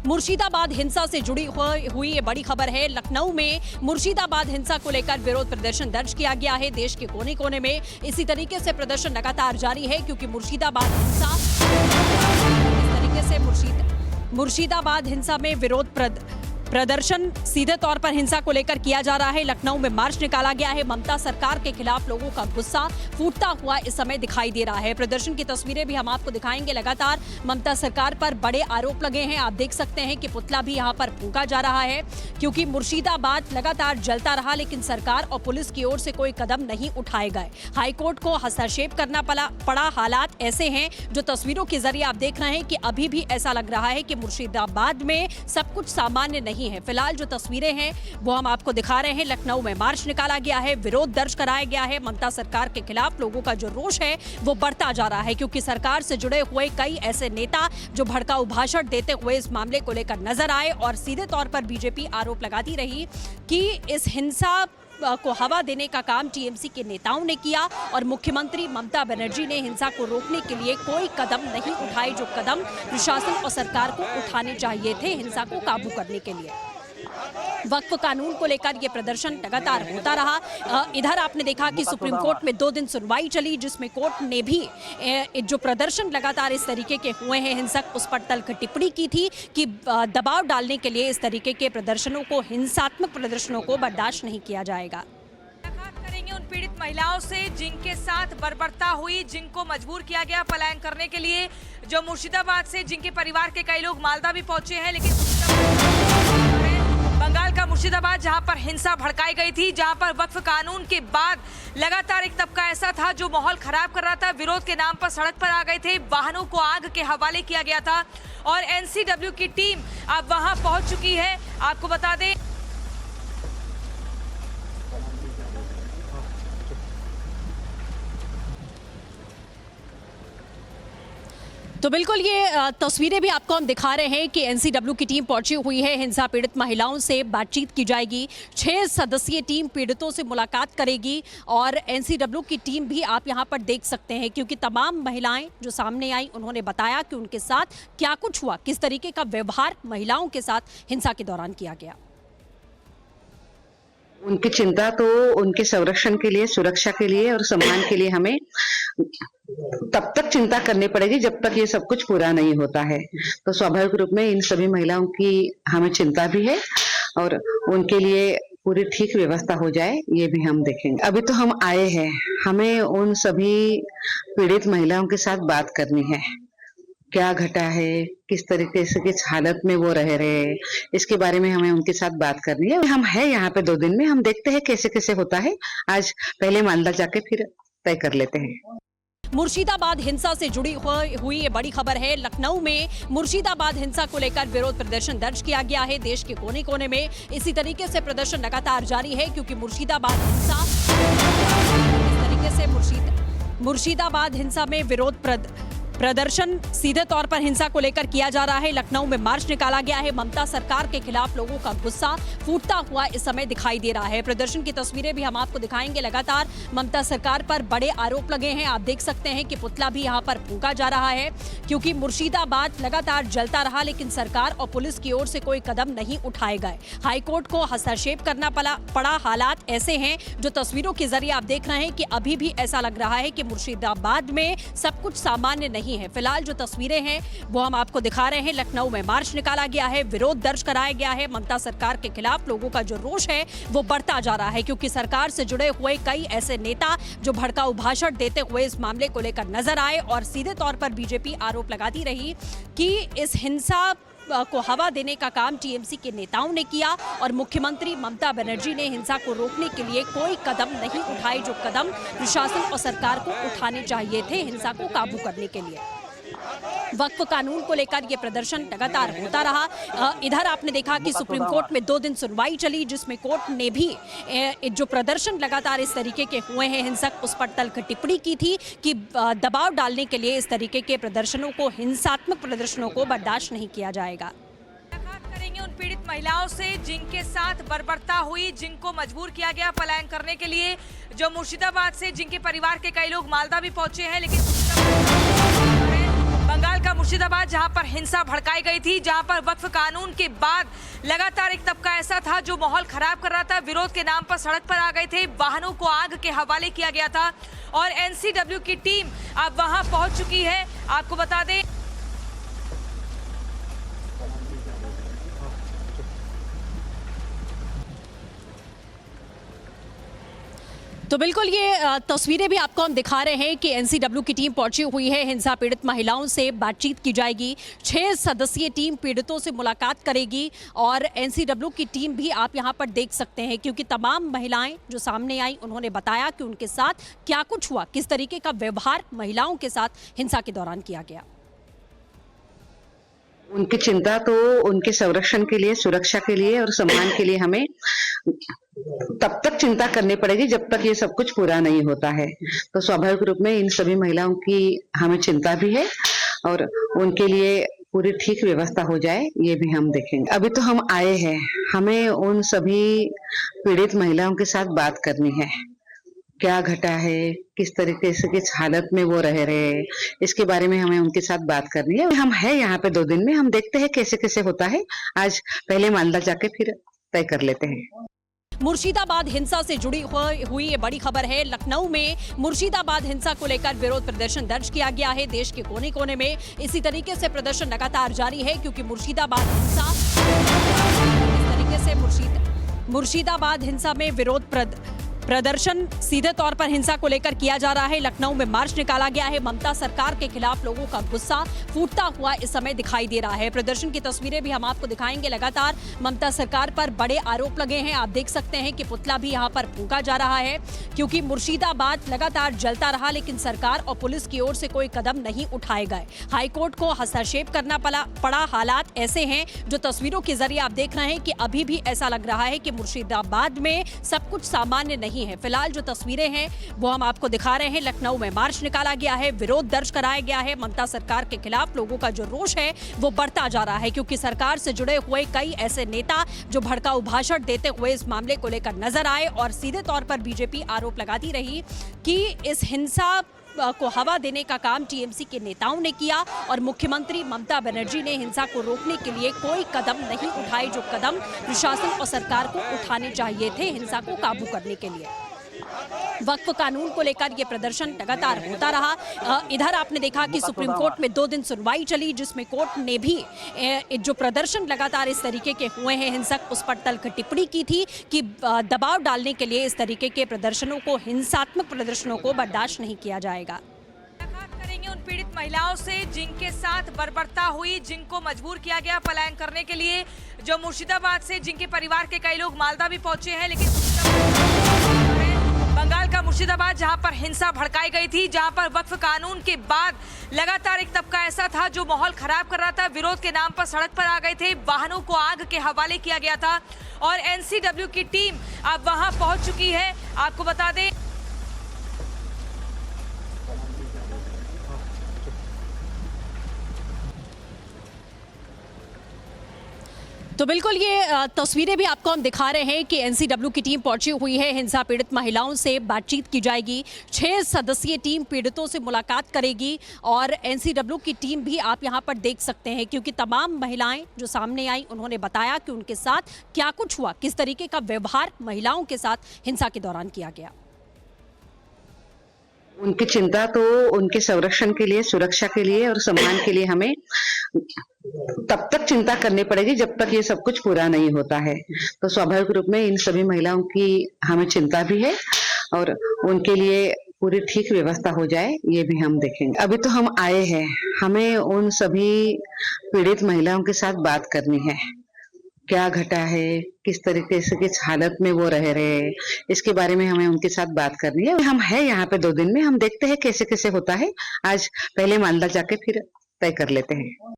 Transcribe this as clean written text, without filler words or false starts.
मुर्शिदाबाद हिंसा से जुड़ी हुई ये बड़ी खबर है। लखनऊ में मुर्शिदाबाद हिंसा को लेकर विरोध प्रदर्शन दर्ज किया गया है। देश के कोने कोने में इसी तरीके से प्रदर्शन लगातार जारी है, क्योंकि मुर्शिदाबाद हिंसा इस तरीके से मुर्शिदाबाद हिंसा में विरोध प्रदर्शन सीधे तौर पर हिंसा को लेकर किया जा रहा है। लखनऊ में मार्च निकाला गया है। ममता सरकार के खिलाफ लोगों का गुस्सा फूटता हुआ इस समय दिखाई दे रहा है। प्रदर्शन की तस्वीरें भी हम आपको दिखाएंगे। लगातार ममता सरकार पर बड़े आरोप लगे हैं। आप देख सकते हैं कि पुतला भी यहां पर फूंका जा रहा है, क्योंकि मुर्शिदाबाद लगातार जलता रहा, लेकिन सरकार और पुलिस की ओर से कोई कदम नहीं उठाए गए। हाईकोर्ट को हस्तक्षेप करना पड़ा। हालात ऐसे हैं जो तस्वीरों के जरिए आप देख रहे हैं कि अभी भी ऐसा लग रहा है कि मुर्शिदाबाद में सब कुछ सामान्य नहीं है। फिलहाल जो तस्वीरें हैं वो हम आपको दिखा रहे हैं। लखनऊ में मार्च निकाला गया है, विरोध दर्ज कराया गया है। ममता सरकार के खिलाफ लोगों का जो रोष है वो बढ़ता जा रहा है, क्योंकि सरकार से जुड़े हुए कई ऐसे नेता जो भड़काऊ भाषण देते हुए इस मामले को लेकर नजर आए, और सीधे तौर पर बीजेपी आरोप लगाती रही कि इस हिंसा को हवा देने का काम टीएमसी के नेताओं ने किया, और मुख्यमंत्री ममता बनर्जी ने हिंसा को रोकने के लिए कोई कदम नहीं उठाए, जो कदम प्रशासन और सरकार को उठाने चाहिए थे हिंसा को काबू करने के लिए। वक्फ कानून को लेकर यह प्रदर्शन लगातार होता रहा। इधर आपने देखा कि सुप्रीम कोर्ट में 2 दिन सुनवाई चली, जिसमें कोर्ट ने भी जो प्रदर्शन लगातार इस तरीके के हुए हैं हिंसक, उस पर तल्ख टिप्पणी की थी कि दबाव डालने के लिए इस तरीके के प्रदर्शनों को, हिंसात्मक प्रदर्शनों को बर्दाश्त नहीं किया जाएगा। करेंगे उन पीड़ित महिलाओं से जिनके साथ बर्बरता हुई, जिनको मजबूर किया गया पलायन करने के लिए, जो मुर्शिदाबाद से, जिनके परिवार के कई लोग मालदा भी पहुंचे हैं, लेकिन बंगाल का मुर्शिदाबाद जहां पर हिंसा भड़काई गई थी, जहां पर वक्फ कानून के बाद लगातार एक तबका ऐसा था जो माहौल खराब कर रहा था, विरोध के नाम पर सड़क पर आ गए थे, वाहनों को आग के हवाले किया गया था, और एनसीडब्ल्यू की टीम अब वहां पहुंच चुकी है। आपको बता दें तो बिल्कुल ये तस्वीरें भी आपको हम दिखा रहे हैं कि एनसीडब्ल्यू की टीम पहुंची हुई है। हिंसा पीड़ित महिलाओं से बातचीत की जाएगी। 6 सदस्यीय टीम पीड़ितों से मुलाकात करेगी, और एनसीडब्ल्यू की टीम भी आप यहां पर देख सकते हैं, क्योंकि तमाम महिलाएं जो सामने आई उन्होंने बताया कि उनके साथ क्या कुछ हुआ, किस तरीके का व्यवहार महिलाओं के साथ हिंसा के दौरान किया गया। उनकी चिंता तो उनके संरक्षण के लिए, सुरक्षा के लिए और सम्मान के लिए हमें तब तक चिंता करनी पड़ेगी जब तक ये सब कुछ पूरा नहीं होता है। तो स्वाभाविक रूप में इन सभी महिलाओं की हमें चिंता भी है, और उनके लिए पूरी ठीक व्यवस्था हो जाए ये भी हम देखेंगे। अभी तो हम आए हैं, हमें उन सभी पीड़ित महिलाओं के साथ बात करनी है। क्या घटा है, किस तरीके से, किस हालत में वो रह रहे हैं, इसके बारे में हमें उनके साथ बात करनी है। हम है यहाँ पे 2 दिन में, हम देखते हैं कैसे कैसे होता है। आज पहले मालदा जाके फिर तय कर लेते हैं। मुर्शिदाबाद हिंसा से जुड़ी हुई ये बड़ी खबर है। लखनऊ में मुर्शिदाबाद हिंसा को लेकर विरोध प्रदर्शन दर्ज किया गया है। देश के कोने कोने में इसी तरीके से प्रदर्शन लगातार जारी है, क्योंकि मुर्शिदाबाद हिंसा इस तरीके से मुर्शिदाबाद हिंसा में विरोध प्रदर्शन सीधे तौर पर हिंसा को लेकर किया जा रहा है। लखनऊ में मार्च निकाला गया है। ममता सरकार के खिलाफ लोगों का गुस्सा फूटता हुआ इस समय दिखाई दे रहा है। प्रदर्शन की तस्वीरें भी हम आपको दिखाएंगे। लगातार ममता सरकार पर बड़े आरोप लगे हैं। आप देख सकते हैं कि पुतला भी यहां पर फूंका जा रहा है, क्योंकि मुर्शिदाबाद लगातार जलता रहा, लेकिन सरकार और पुलिस की ओर से कोई कदम नहीं उठाए गए। हाईकोर्ट को हस्तक्षेप करना पड़ा। हालात ऐसे हैं जो तस्वीरों के जरिए आप देख रहे हैं कि अभी भी ऐसा लग रहा है कि मुर्शिदाबाद में सब कुछ सामान्य नहीं है। फिलहाल जो तस्वीरें हैं वो हम आपको दिखा रहे हैं। लखनऊ में मार्च निकाला गया है, विरोध दर्ज कराया गया है। ममता सरकार के खिलाफ लोगों का जो रोष है वो बढ़ता जा रहा है, क्योंकि सरकार से जुड़े हुए कई ऐसे नेता जो भड़काऊ भाषण देते हुए इस मामले को लेकर नजर आए, और सीधे तौर पर बीजेपी आरोप लगाती रही कि इस हिंसा को हवा देने का काम टीएमसी के नेताओं ने किया, और मुख्यमंत्री ममता बनर्जी ने हिंसा को रोकने के लिए कोई कदम नहीं उठाए, जो कदम प्रशासन और सरकार को उठाने चाहिए थे हिंसा को काबू करने के लिए। वक्फ कानून को लेकर यह प्रदर्शन लगातार होता रहा। इधर आपने देखा कि सुप्रीम कोर्ट में 2 दिन सुनवाई चली, जिसमें कोर्ट ने भी जो प्रदर्शन लगातार इस तरीके के हुए हैं हिंसक, उस पर तल्ख टिप्पणी की थी कि दबाव डालने के लिए इस तरीके के प्रदर्शनों को, हिंसात्मक प्रदर्शनों को बर्दाश्त नहीं किया जाएगा। करेंगे उन पीड़ित महिलाओं से जिनके साथ बर्बरता हुई, जिनको मजबूर किया गया पलायन करने के लिए, जो मुर्शिदाबाद से, जिनके परिवार के कई लोग मालदा भी पहुंचे हैं, लेकिन बंगाल का मुर्शिदाबाद जहां पर हिंसा भड़काई गई थी, जहां पर वक्फ कानून के बाद लगातार एक तबका ऐसा था जो माहौल खराब कर रहा था, विरोध के नाम पर सड़क पर आ गए थे, वाहनों को आग के हवाले किया गया था और एनसीडब्ल्यू की टीम अब वहां पहुंच चुकी है। आपको बता दें तो बिल्कुल ये तस्वीरें भी आपको हम दिखा रहे हैं कि एनसीडब्ल्यू की टीम पहुंची हुई है। हिंसा पीड़ित महिलाओं से बातचीत की जाएगी। 6 सदस्यीय टीम पीड़ितों से मुलाकात करेगी और एनसीडब्ल्यू की टीम भी आप यहां पर देख सकते हैं, क्योंकि तमाम महिलाएं जो सामने आई उन्होंने बताया कि उनके साथ क्या कुछ हुआ, किस तरीके का व्यवहार महिलाओं के साथ हिंसा के दौरान किया गया। उनकी चिंता तो उनके संरक्षण के लिए, सुरक्षा के लिए और सम्मान के लिए हमें तब तक चिंता करनी पड़ेगी जब तक ये सब कुछ पूरा नहीं होता है। तो स्वाभाविक रूप में इन सभी महिलाओं की हमें चिंता भी है और उनके लिए पूरी ठीक व्यवस्था हो जाए ये भी हम देखेंगे। अभी तो हम आए हैं, हमें उन सभी पीड़ित महिलाओं के साथ बात करनी है। क्या घटा है, किस तरीके से किस हालत में वो रह रहे हैं, इसके बारे में हमें उनके साथ बात करनी है। हम है यहाँ पे 2 दिन में, हम देखते हैं कैसे कैसे होता है। आज पहले मालदा जाके फिर तय कर लेते हैं। मुर्शिदाबाद हिंसा से जुड़ी हुई ये बड़ी खबर है। लखनऊ में मुर्शिदाबाद हिंसा को लेकर विरोध प्रदर्शन दर्ज किया गया है। देश के कोने कोने में इसी तरीके से प्रदर्शन लगातार जारी है, क्योंकि मुर्शिदाबाद हिंसा इस तरीके से मुर्शिदाबाद हिंसा में विरोध प्रदर्शन सीधे तौर पर हिंसा को लेकर किया जा रहा है। लखनऊ में मार्च निकाला गया है। ममता सरकार के खिलाफ लोगों का गुस्सा फूटता हुआ इस समय दिखाई दे रहा है। प्रदर्शन की तस्वीरें भी हम आपको दिखाएंगे। लगातार ममता सरकार पर बड़े आरोप लगे हैं। आप देख सकते हैं कि पुतला भी यहां पर फूंका जा रहा है, क्योंकि मुर्शिदाबाद लगातार जलता रहा, लेकिन सरकार और पुलिस की ओर से कोई कदम नहीं उठाए गए। हाईकोर्ट को हस्तक्षेप करना पड़ा। हालात ऐसे हैं जो तस्वीरों के जरिए आप देख रहे हैं कि अभी भी ऐसा लग रहा है कि मुर्शिदाबाद में सब कुछ सामान्य नहीं है। फिलहाल जो तस्वीरें हैं वो हम आपको दिखा रहे हैं। लखनऊ में मार्च निकाला गया है, विरोध दर्ज कराया गया है। ममता सरकार के खिलाफ लोगों का जो रोष है वो बढ़ता जा रहा है, क्योंकि सरकार से जुड़े हुए कई ऐसे नेता जो भड़काऊ भाषण देते हुए इस मामले को लेकर नजर आए और सीधे तौर पर बीजेपी आरोप लगाती रही कि इस हिंसा को हवा देने का काम टीएमसी के नेताओं ने किया और मुख्यमंत्री ममता बनर्जी ने हिंसा को रोकने के लिए कोई कदम नहीं उठाए, जो कदम प्रशासन और सरकार को उठाने चाहिए थे हिंसा को काबू करने के लिए। वक्फ कानून को लेकर यह प्रदर्शन लगातार होता रहा। इधर आपने देखा कि सुप्रीम कोर्ट में 2 दिन सुनवाई चली, जिसमें कोर्ट ने भी जो प्रदर्शन लगातार इस तरीके के हुए हैं हिंसक, उस पर तल्ख टिप्पणी की थी कि दबाव डालने के लिए इस तरीके के प्रदर्शनों को, हिंसात्मक प्रदर्शनों को बर्दाश्त नहीं किया जाएगा। करेंगे उन पीड़ित महिलाओं से जिनके साथ बर्बरता हुई, जिनको मजबूर किया गया पलायन करने के लिए, जो मुर्शिदाबाद से, जिनके परिवार के कई लोग मालदा भी पहुंचे हैं, लेकिन बंगाल का मुर्शिदाबाद जहां पर हिंसा भड़काई गई थी, जहां पर वक्फ कानून के बाद लगातार एक तबका ऐसा था जो माहौल खराब कर रहा था, विरोध के नाम पर सड़क पर आ गए थे, वाहनों को आग के हवाले किया गया था और एनसीडब्ल्यू की टीम अब वहां पहुंच चुकी है। आपको बता दें तो बिल्कुल ये तस्वीरें भी आपको हम दिखा रहे हैं कि एनसीडब्ल्यू की टीम पहुंची हुई है। हिंसा पीड़ित महिलाओं से बातचीत की जाएगी। 6 सदस्यीय टीम पीड़ितों से मुलाकात करेगी और एनसीडब्ल्यू की टीम भी आप यहां पर देख सकते हैं, क्योंकि तमाम महिलाएं जो सामने आई उन्होंने बताया कि उनके साथ क्या कुछ हुआ, किस तरीके का व्यवहार महिलाओं के साथ हिंसा के दौरान किया गया। उनकी चिंता तो उनके संरक्षण के लिए, सुरक्षा के लिए और सम्मान के लिए हमें तब तक चिंता करनी पड़ेगी जब तक ये सब कुछ पूरा नहीं होता है। तो स्वाभाविक रूप में इन सभी महिलाओं की हमें चिंता भी है और उनके लिए पूरी ठीक व्यवस्था हो जाए ये भी हम देखेंगे। अभी तो हम आए हैं, हमें उन सभी पीड़ित महिलाओं के साथ बात करनी है। क्या घटा है, किस तरीके से किस हालत में वो रह रहे हैं, इसके बारे में हमें उनके साथ बात करनी है। हम है यहाँ पे 2 दिन में, हम देखते हैं कैसे कैसे होता है। आज पहले मालदा जाके फिर तय कर लेते हैं।